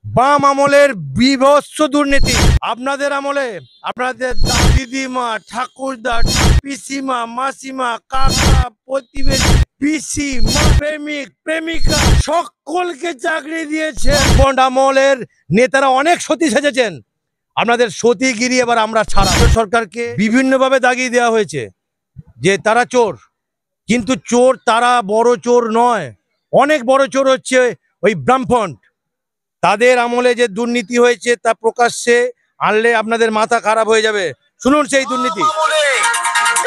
বাম আমলের বীভৎস দুর্নীতি। আপনাদের আমলে আপনাদের দিদিমা, ঠাকুরদা, পিসিমা, মাসিমা, কাকা, প্রতিবেশী, পিসি, প্রেমিক, প্রেমিকা সকলকে চাকরি দিয়েছে। বন্ড আমলের নেতারা অনেক সতী সেজেছেন। আপনাদের সতীগিরি এবার আমরা ছাড়া। সরকারকে বিভিন্নভাবে দাগিয়ে দেওয়া হয়েছে যে তারা চোর, কিন্তু চোর তারা বড় চোর নয়। অনেক বড় চোর হচ্ছে ওই ব্রাহ্মণ। তাদের আমলে যে দুর্নীতি হয়েছে তা প্রকাশ্যে আনলে আপনাদের মাথা খারাপ হয়ে যাবে। শুনুন সেই দুর্নীতি।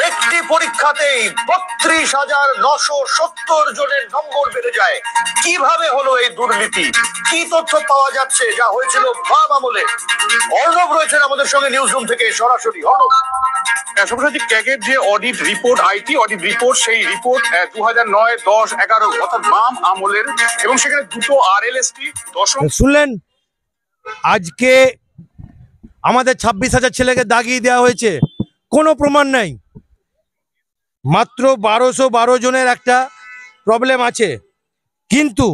একটি পরীক্ষাতেই 32,970 জনের নম্বর বেড়ে যায়। কিভাবে হলো এই দুর্নীতি? কি তথ্য পাওয়া যাচ্ছে যা হয়েছিল বাম আমলে? অর্ণব রয়েছেন আমাদের সঙ্গে নিউজ রুম থেকে সরাসরি। অর্ণব, সবসাচী ক্যাগের যে audit report, IT audit report, সেই রিপোর্ট 2009, 10, 11 অর্থাৎ বাম আমলের, এবং সেখানে দুটো RLST দশম। শুনলেন, আজকে আমাদের 26,000 ছেলেকে দাগিয়ে দেওয়া হয়েছে, কোনো প্রমাণ নাই। মাত্র 1212 জনের একটা প্রবলেম আছে, কিন্তু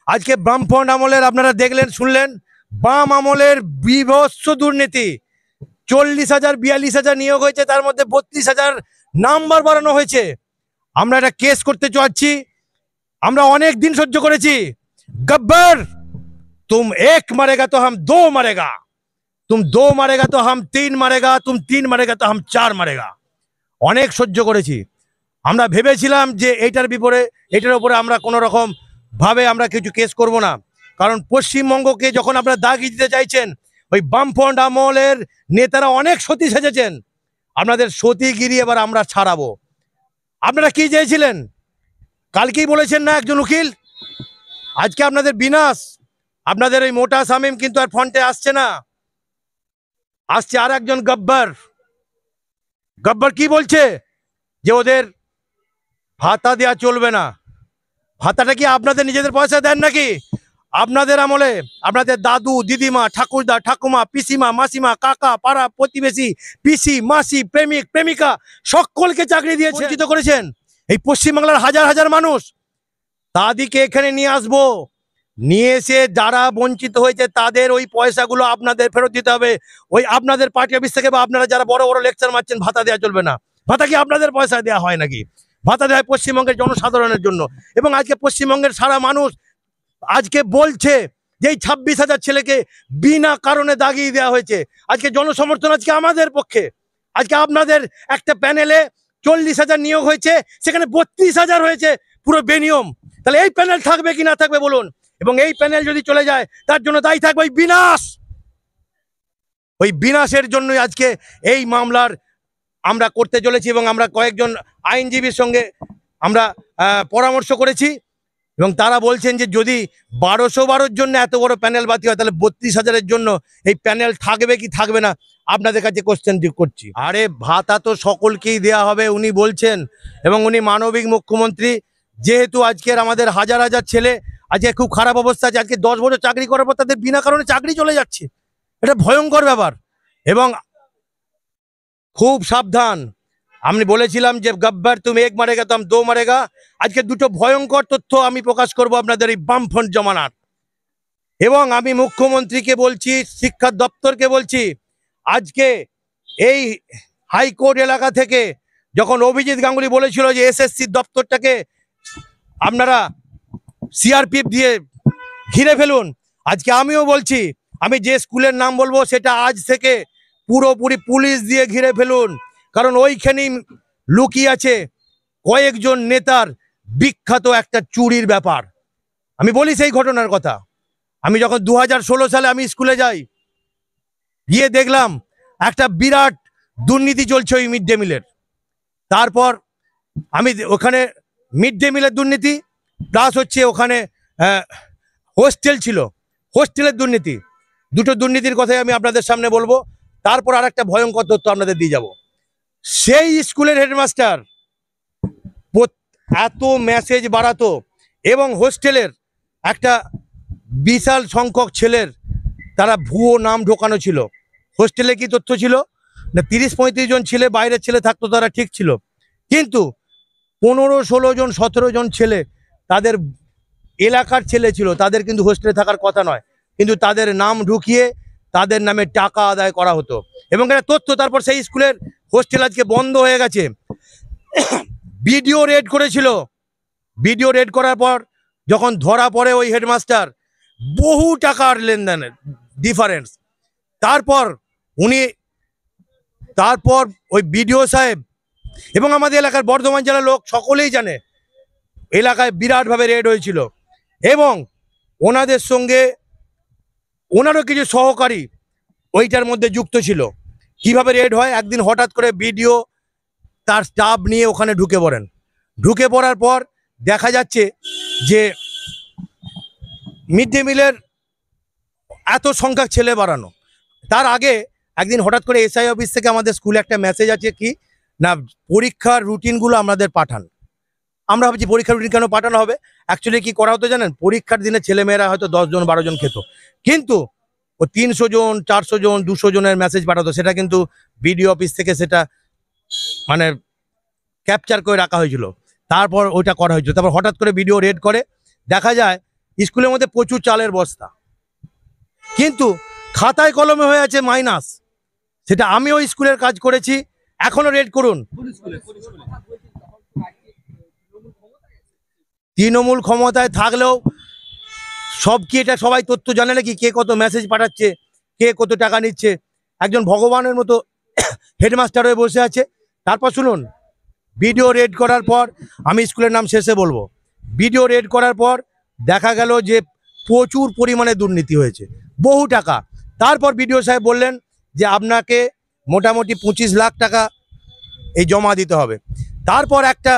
আজকে বামফ্রন্ট আমলের আপনারা দেখলেন, শুনলেন, বাম আমলের বীভৎস দুর্নীতি। 40,000 42,000 নিয়োগ হয়েছে, তার মধ্যে 32,000 নাম্বার বাড়ানো হয়েছে। আমরা একটা কেস করতে চাচ্ছি, আমরা অনেক দিন সহ্য করেছি। গব্বর, तुम एक मरेगा तो हम दो मरेगा, तुम दो मरेगा तो हम तीन मरेगा, तुम तीन मरेगा तो हम चार मरेगा। অনেক সহ্য করেছি। আমরা ভেবেছিলাম যে এটার উপরে আমরা কোনো রকম ভাবে আমরা কিছু কেস করব না, কারণ পশ্চিমবঙ্গকে যখন আপনারা দাগিয়ে দিতে চাইছেন, ওই বামফ্রন্ট আমলের নেতারা অনেক সতী সেজেছেন। আপনাদের সতীগিরি এবার আমরা ছাড়াবো। আপনারা কি চেয়েছিলেন? কালকেই বলেছেন না একজন উকিল, আজকে আপনাদের বিনাশ। আপনাদের ওই মোটা শামীম কিন্তু আর ফ্রন্টে আসছে না, আসছে আর একজন গব্বর। গব্বর কি বলছে? যে ওদের ভাতা দেওয়া চলবে না। ভাতাটা কি আপনাদের নিজেদের পয়সা দেন নাকি? আপনাদের আমলে আপনাদের দাদু, দিদিমা, ঠাকুরদা, ঠাকুমা, পিসিমা, মাসিমা, কাকা, পাড়া প্রতিবেশী, পিসি, মাসি, প্রেমিক, প্রেমিকা সকলকে চাকরি দিয়ে বঞ্চিত করেছেন এই পশ্চিমবাংলার হাজার হাজার মানুষ। তাদেরকে এখানে নিয়ে আসবো, নিয়ে এসে যারা বঞ্চিত হয়েছে তাদের ওই পয়সাগুলো আপনাদের ফেরত দিতে হবে। ওই আপনাদের পার্টি অফিস থেকে বা আপনারা যারা বড় বড় লেকচার মারছেন ভাতা দেওয়া চলবে না। ভাতা কি আপনাদের পয়সা দেওয়া হয় নাকি? ভাতা দেওয়া হয় পশ্চিমবঙ্গের জনসাধারণের জন্য। এবং আজকে পশ্চিমবঙ্গের সারা মানুষ আজকে বলছে যে এই 26,000 ছেলেকে বিনা কারণে দাগিয়ে দেওয়া হয়েছে। আজকে জনসমর্থন আজকে আমাদের পক্ষে। আজকে আপনাদের একটা প্যানেলে 40,000 নিয়োগ হয়েছে, সেখানে 32,000 হয়েছে পুরো বেনিয়ম। তাহলে এই প্যানেল থাকবে কি না থাকবে বলুন? এবং এই প্যানেল যদি চলে যায় তার জন্য দায়ী থাকবে ওই বিনাশ। ওই বিনাশের জন্যই আজকে এই মামলার আমরা করতে চলেছি, এবং আমরা কয়েকজন আইনজীবীর সঙ্গে আমরা পরামর্শ করেছি, এবং তারা বলছেন যে যদি 1212 জন্য এত বড় প্যানেল বাতি হয়, তাহলে 32,000-এর জন্য এই প্যানেল থাকবে কি থাকবে না আপনাদের কাছে কোশ্চেন করছি। আরে ভাতা তো সকলকেই দেয়া হবে উনি বলছেন, এবং উনি মানবিক মুখ্যমন্ত্রী। যেহেতু আজকের আমাদের হাজার হাজার ছেলে আজকে খুব খারাপ অবস্থা আছে, আজকে 10 বছর চাকরি করার পর তাদের বিনা কারণে চাকরি চলে যাচ্ছে, এটা ভয়ঙ্কর ব্যাপার। এবং খুব সাবধান, আমি বলেছিলাম যে গব্বর তুমি এক মারেগা তো আমি দো মারেগা। আজকে দুটো ভয়ঙ্কর তথ্য আমি প্রকাশ করব আপনাদের এই বামফ্রন্ট জমানার। এবং আমি মুখ্যমন্ত্রীকে বলছি, শিক্ষা দপ্তরকে বলছি, আজকে এই হাইকোর্ট এলাকা থেকে যখন অভিজিৎ গাঙ্গুলি বলেছিল যে এসএসসি দপ্তরটাকে আপনারা সিআরপিএফ দিয়ে ঘিরে ফেলুন, আজকে আমিও বলছি, আমি যে স্কুলের নাম বলবো সেটা আজ থেকে পুরোপুরি পুলিশ দিয়ে ঘিরে ফেলুন। কারণ ওইখানেই লুকিয়ে আছে কয়েকজন নেতার বিখ্যাত একটা চুরির ব্যাপার। আমি বলি সেই ঘটনার কথা। আমি যখন 2016 সালে আমি স্কুলে যাই, গিয়ে দেখলাম একটা বিরাট দুর্নীতি চলছে ওই মিড ডে মিলের। তারপর আমি ওখানে মিড ডে মিলের দুর্নীতি প্লাস হচ্ছে ওখানে হোস্টেল ছিল, হোস্টেলের দুর্নীতি, দুটো দুর্নীতির কথাই আমি আপনাদের সামনে বলবো। তারপর আর একটা ভয়ঙ্কর তথ্য আপনাদের দিয়ে যাব। সেই স্কুলের হেডমাস্টার এত মেসেজ বাড়াতো, এবং হোস্টেলের একটা বিশাল সংখ্যক ছেলের তারা ভুয়ো নাম ঢোকানো ছিল। হোস্টেলে কি তথ্য ছিল না, 30-35 জন ছেলে বাইরের ছেলে থাকতো, তারা ঠিক ছিল, কিন্তু 15-16 জন 17 জন ছেলে তাদের এলাকার ছেলে ছিল, তাদের কিন্তু হোস্টেলে থাকার কথা নয়। কিন্তু তাদের নাম ঢুকিয়ে তাদের নামে টাকা আদায় করা হতো। এবং এটা তথ্য, তারপর সেই স্কুলের হোস্টেল আজকে বন্ধ হয়ে গেছে। ভিডিও রেড করেছিল, ভিডিও রেড করার পর যখন ধরা পড়ে ওই হেডমাস্টার, বহু টাকার লেনদেনের ডিফারেন্স। তারপর ওই বিডিও সাহেব এবং আমাদের এলাকার বর্ধমান জেলার লোক সকলেই জানে এলাকায় বিরাটভাবে রেড হয়েছিল এবং ওনাদের সঙ্গে ওনারও কিছু সহকারী ওইটার মধ্যে যুক্ত ছিল। কিভাবে রেড হয়, একদিন হঠাৎ করে বিডিও তার স্টাফ নিয়ে ওখানে ঢুকে পড়েন। ঢুকে পড়ার পর দেখা যাচ্ছে যে মিড ডে মিলের এত সংখ্যক ছেলে বাড়ানো। তার আগে একদিন হঠাৎ করে এসআই অফিস থেকে আমাদের স্কুলে একটা মেসেজ আছে কি না, পরীক্ষার রুটিনগুলো আমাদের পাঠান। আমরা ভাবছি পরীক্ষার রুটিন কেন পাঠানো হবে, অ্যাকচুয়ালি কি করা হতো জানেন, পরীক্ষার দিনে ছেলেমেয়েরা হয়তো 10 জন 12 জন খেত, কিন্তু ও 300 জন 400 জন 200 জনের মেসেজ পাঠাতো। সেটা কিন্তু বিডিও অফিস থেকে সেটা মানে ক্যাপচার করে রাখা হয়েছিল, তারপর ওইটা করা হয়েছিল। তারপর হঠাৎ করে ভিডিও রেড করে দেখা যায় স্কুলের মধ্যে প্রচুর চালের বস্তা, কিন্তু খাতায় কলমে হয়ে আছে মাইনাস। সেটা আমি ওই স্কুলের কাজ করেছি, এখনো রেড করুন। তৃণমূল ক্ষমতায় থাকলেও সব কি এটা সবাই তথ্য জানে নাকি, কে কত মেসেজ পাঠাচ্ছে, কে কত টাকা নিচ্ছে? একজন ভগবানের মতো হেডমাস্টার হয়ে বসে আছে। তারপর শুনুন, ভিডিও রেড করার পর, আমি স্কুলের নাম শেষে বলবো, ভিডিও রেড করার পর দেখা গেল যে প্রচুর পরিমাণে দুর্নীতি হয়েছে, বহু টাকা। তারপর বিডিও সাহেব বললেন যে আপনাকে মোটামুটি 25 লাখ টাকা এই জমা দিতে হবে। তারপর একটা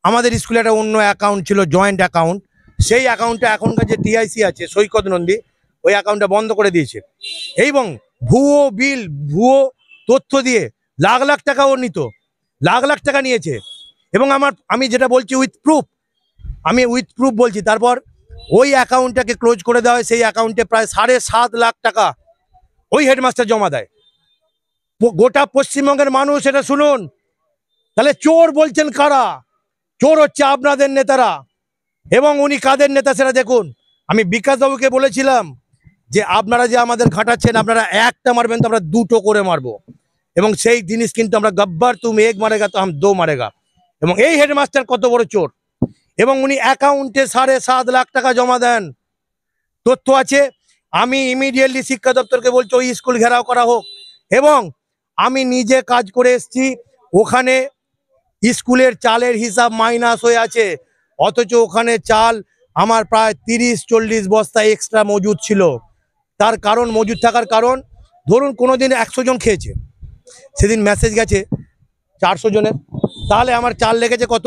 আমাদের স্কুলে একটা অন্য অ্যাকাউন্ট ছিল, জয়েন্ট অ্যাকাউন্ট, সেই অ্যাকাউন্টটা এখনকার যে টিআইসি আছে সৈকত নন্দী, ওই অ্যাকাউন্টটা বন্ধ করে দিয়েছে এবং ভুয়ো বিল ভুয়ো তথ্য দিয়ে লাখ লাখ টাকা ও নিত, লাখ লাখ টাকা নিয়েছে। এবং আমি যেটা বলছি উইথ প্রুফ বলছি। তারপর ওই অ্যাকাউন্টটাকে ক্লোজ করে দেওয়া হয়, সেই অ্যাকাউন্টে প্রায় 7.5 লাখ টাকা ওই হেডমাস্টার জমা দেয়। গোটা পশ্চিমবঙ্গের মানুষ এটা শুনুন, তাহলে চোর বলছেন কারা? চোর হচ্ছে আপনাদের নেতারা। এবং উনি কাদের নেতা সেটা দেখুন। আমি বিকাশবাবুকে বলেছিলাম যে আপনারা যে আমাদের ঘাটাচ্ছেন, আপনারা একটা মারবেন তো আমরা দুটো করে মারবো। এবং সেই জিনিস কিন্তু আমরা গব্বর তুম এক মারেগা তো হাম দো মারেগা। এবং এই হেডমাস্টার কত বড় চোর, এবং উনি অ্যাকাউন্টে 7.5 লাখ টাকা জমা দেন, তথ্য আছে। আমি ইমিডিয়েটলি শিক্ষা দপ্তরকে বলছি ওই স্কুল ঘেরাও করা হোক। এবং আমি নিজে কাজ করে এসেছি, ওখানে স্কুলের চালের হিসাব মাইনাস হয়ে আছে, অথচ ওখানে চাল আমার প্রায় 30-40 বস্তা এক্সট্রা মজুদ ছিল। তার কারণ, মজুদ থাকার কারণ, ধরুন কোনো দিন 100 জন খেয়েছে, সেদিন মেসেজ গেছে 400 জনের, তাহলে আমার চাল লেগেছে কত,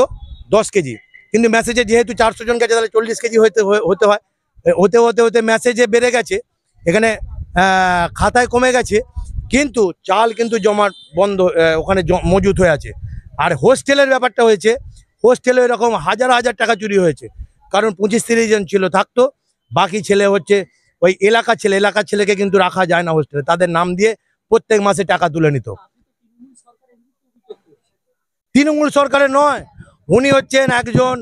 10 কেজি। কিন্তু মেসেজে যেহেতু 400 জন গেছে, তাহলে 40 কেজি হতে হয়। হতে মেসেজে বেড়ে গেছে, এখানে খাতায় কমে গেছে, কিন্তু চাল কিন্তু জমা বন্ধ, ওখানে মজুদ হয়ে আছে। আর হোস্টেলের ব্যাপারটা হয়েছে, হোস্টেলে এরকম হাজার হাজার টাকা চুরি হয়েছে, কারণ 25-30 জন ছিল থাকতো, বাকি ছেলে হচ্ছে ওই এলাকার ছেলেকে কিন্তু রাখা যায় না হোস্টেলে, তাদের নাম দিয়ে প্রত্যেক মাসে টাকা তুলে নিত। তৃণমূল সরকারের নয়, উনি হচ্ছেন একজন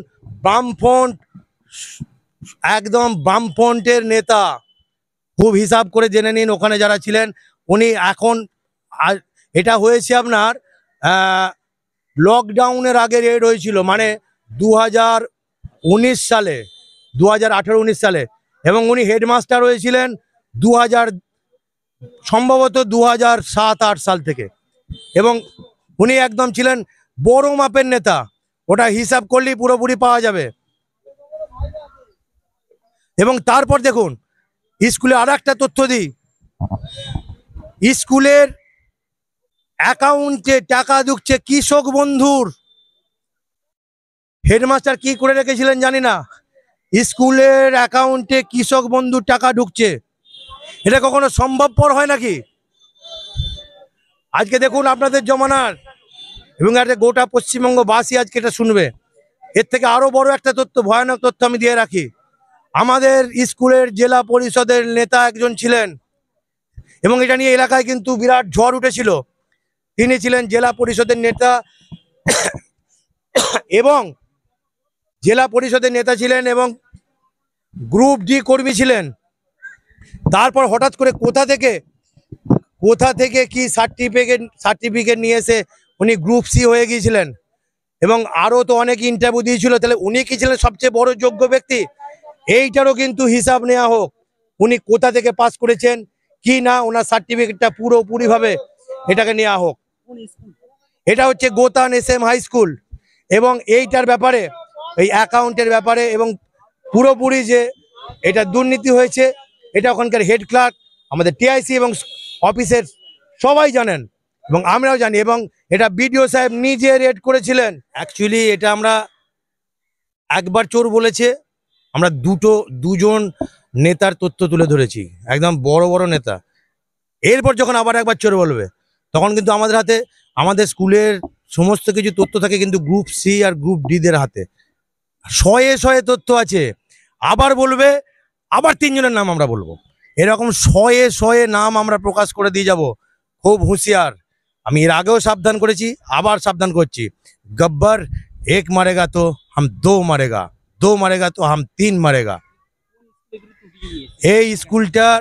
বামফ্রন্ট, একদম বামফ্রন্টের নেতা। খুব হিসাব করে জেনে নিন ওখানে যারা ছিলেন। উনি এখন এটা হয়েছে আপনার লকডাউনের আগে রেড হয়েছিল, মানে 2019 সালে, 2018-19 সালে। এবং উনি হেডমাস্টার হয়েছিলেন সম্ভবত 2007-8 সাল থেকে। এবং উনি একদম ছিলেন বড় মাপের নেতা, ওটা হিসাব করলেই পুরোপুরি পাওয়া যাবে। এবং তারপর দেখুন, স্কুলে আর একটা তথ্য দিই, স্কুলের অ্যাকাউন্টে টাকা ঢুকছে কৃষক বন্ধুর। হেডমাস্টার কি করে রেখেছিলেন জানি না, স্কুলের অ্যাকাউন্টে কৃষক বন্ধুর টাকা ঢুকছে। এটা কখনো সম্ভবপর হয় নাকি? আজকে দেখুন আপনাদের জমানার, এবং একটা গোটা পশ্চিমবঙ্গবাসী আজকে এটা শুনবে। এর থেকে আরো বড় একটা তথ্য, ভয়ানক তথ্য আমি দিয়ে রাখি। আমাদের স্কুলের জেলা পরিষদের নেতা একজন ছিলেন, এবং এটা নিয়ে এলাকায় কিন্তু বিরাট ঝড় উঠেছিল। তিনি ছিলেন জেলা পরিষদের নেতা, এবং জেলা পরিষদের নেতা ছিলেন এবং গ্রুপ ডি কর্মী ছিলেন। তারপর হঠাৎ করে কোথা থেকে কি সার্টিফিকেট নিয়ে এসে উনি গ্রুপ সি হয়ে গিয়েছিলেন, এবং আরও তো অনেক ইন্টারভিউ দিয়েছিল, তাহলে উনি কি ছিলেন সবচেয়ে বড় যোগ্য ব্যক্তি? এইটারও কিন্তু হিসাব নেওয়া হোক, উনি কোথা থেকে পাস করেছেন কি না, ওনার সার্টিফিকেটটা পুরোপুরিভাবে এটাকে নেওয়া হোক। এটা হচ্ছে গোতান SM হাই স্কুল, এবং এইটার ব্যাপারে, এই অ্যাকাউন্টের ব্যাপারে এবং পুরোপুরি যে এটা দুর্নীতি হয়েছে, এটা ওখানকার হেড ক্লার্ক, আমাদের TIC এবং অফিসের সবাই জানেন এবং আমরাও জানি, এবং এটা BDO সাহেব নিজে রেড করেছিলেন। অ্যাকচুয়ালি এটা আমরা একবার চোর বলেছে, আমরা দুজন নেতার তথ্য তুলে ধরেছি, একদম বড় বড় নেতা। এরপর যখন আবার একবার চোর বলবে, তখন কিন্তু আমাদের হাতে আমাদের স্কুলের সমস্ত কিছু তথ্য থাকে, কিন্তু গ্রুপ সি আর গ্রুপ ডি দের হাতে শয়ে তথ্য আছে। আবার বলবে, আবার 3 জনের নাম আমরা বলবো, এরকম শয়ে নাম আমরা প্রকাশ করে দিয়ে যাব। খুব হুঁশিয়ার, আমি এর আগেও সাবধান করেছি, আবার সাবধান করছি। গব্বর এক মারেগা তো হাম দো মারেগা, দো মারেগা তো হাম 3 মারেগা। এই স্কুলটার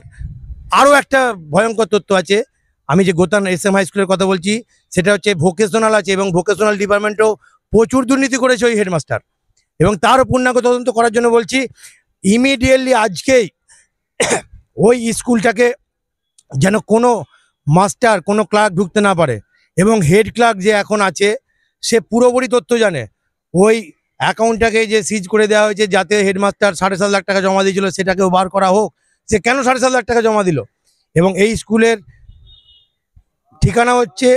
আরও একটা ভয়ঙ্কর তথ্য আছে। আমি যে গোতান SM হাই স্কুলের কথা বলছি, সেটা হচ্ছে ভোকেশনাল আছে, এবং ভোকেশনাল ডিপার্টমেন্টেও প্রচুর দুর্নীতি করেছে ওই হেডমাস্টার, এবং তারও পূর্ণাঙ্গ তদন্ত করার জন্য বলছি। ইমিডিয়েটলি আজকেই ওই স্কুলটাকে যেন কোনো মাস্টার, কোনো ক্লার্ক ঢুকতে না পারে, এবং হেড ক্লার্ক যে এখন আছে সে পুরোপুরি তথ্য জানে। ওই অ্যাকাউন্টটাকে যে সিজ করে দেওয়া হয়েছে, যাতে হেডমাস্টার 7.5 লাখ টাকা জমা দিয়েছিল, সেটাকেও বার করা হোক, সে কেন 7.5 লাখ টাকা জমা দিল। এবং এই স্কুলের ঠিকানা হচ্ছে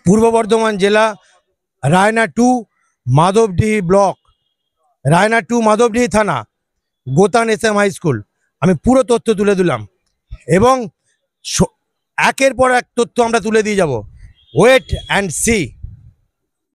পূর্ব বর্ধমান জেলা, রায়না 2 মাধবডিহি ব্লক, রায়না 2 মাধবডিহি থানা, গোতান SM হাই স্কুল। আমি পুরো তথ্য তুলে দিলাম, এবং একের পর এক তথ্য আমরা তুলে দিয়ে যাব। Wait and C.